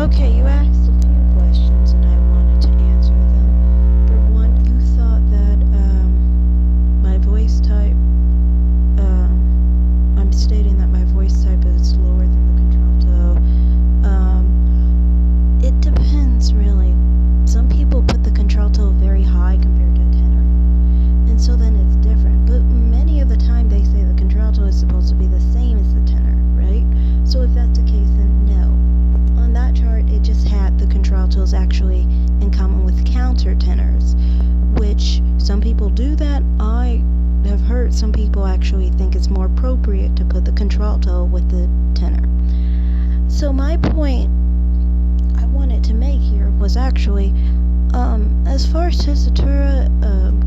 Okay, you asked a few questions and I wanted to answer them. For one, you thought that my voice type, I'm stating that my voice type is lower than the contralto. It depends, really. Some people put the contralto very high compared to a tenor, and so then it's different. But many of the time they say the contralto is supposed to be the same as the tenor, right? So if that's the case, then no. On that chart, it just had the contraltos actually in common with countertenors, which some people do that. I have heard some people actually think it's more appropriate to put the contralto with the tenor. So my point I wanted to make here was actually, as far as tessitura,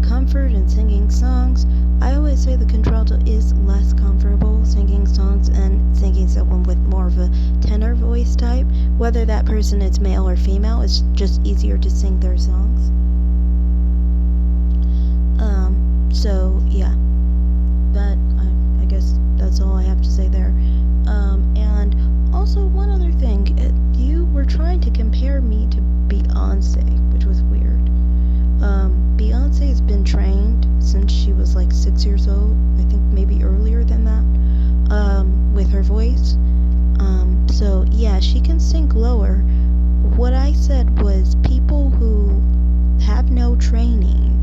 comfort in singing songs, I always say the contralto is less comfortable singing songs and singing someone with more of a tenor voice type. Whether that person is male or female, it's just easier to sing their songs. So yeah, I guess that's all I have to say there. And also one other thing, you were trying to compare me to Beyonce, which was weird. Beyonce has been trained since she was like 6 years old. I think maybe earlier than that. With her voice. So yeah, she can sing lower. What I said was people who have no training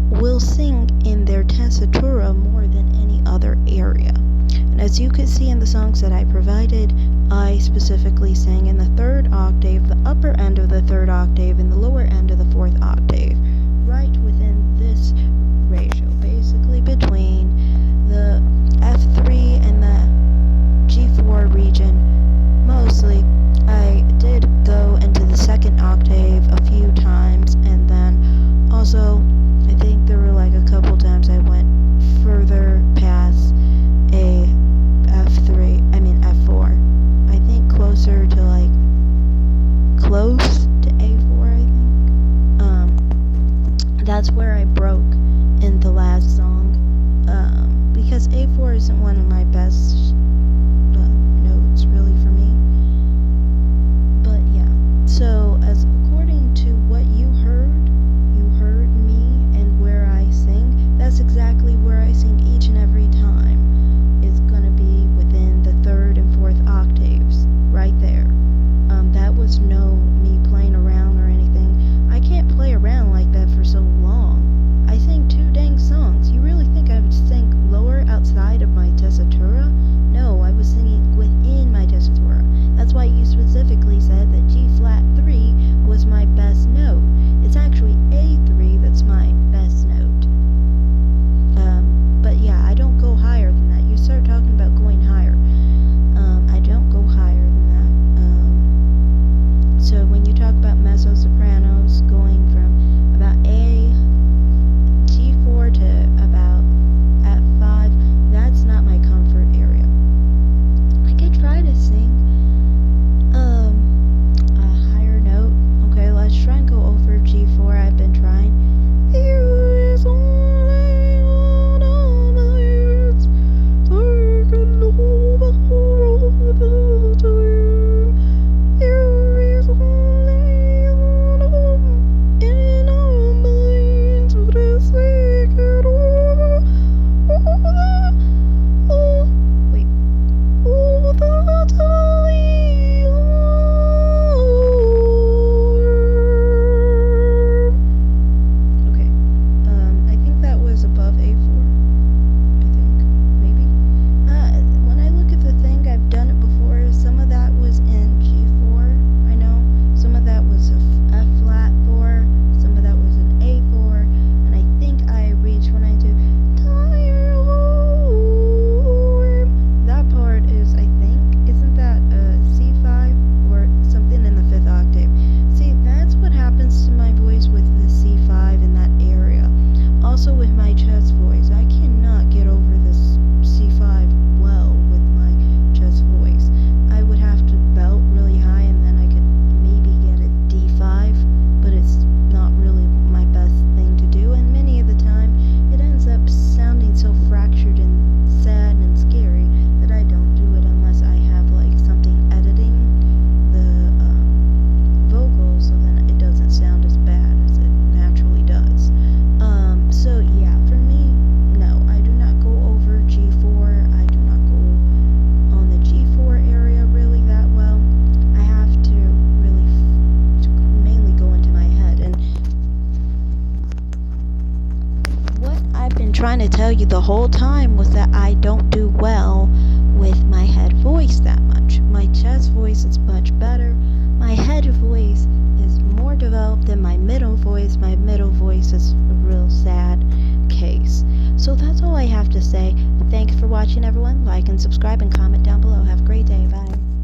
will sing in their tessitura more than any other area. And as you could see in the songs that I provided, I specifically sang in the third octave, the upper end of the third octave, and the lower end of the fourth octave, right within this ratio, basically between the F3 and the G4 region. Mostly, I did go into the second octave a few times, and then also I think there were like a couple times I went further past a F4. I think closer to like close to A4, I think. That's where I broke in the last song. Because A4 isn't one of my best notes really for me. But yeah. So as according to what you heard me and where I sing, that's exactly where I sing each and every time. It's gonna be within the third and fourth octaves, right there. That was no me playing around or anything. I can't play around like that for so long. I sing 2 dang songs. You really think I would sing lower outside of my tessitura? No, I was singing within my tessitura. That's why you specifically said that G flat 3 was my best note. It's actually A3 that's my best note. But yeah, I don't go higher than that. You start talking about going higher. I don't go higher than that. So been trying to tell you the whole time was that I don't do well with my head voice that much. My chest voice is much better. My head voice is more developed than my middle voice. My middle voice is a real sad case. So that's all I have to say. Thanks for watching, everyone. Like and subscribe and comment down below. Have a great day. Bye.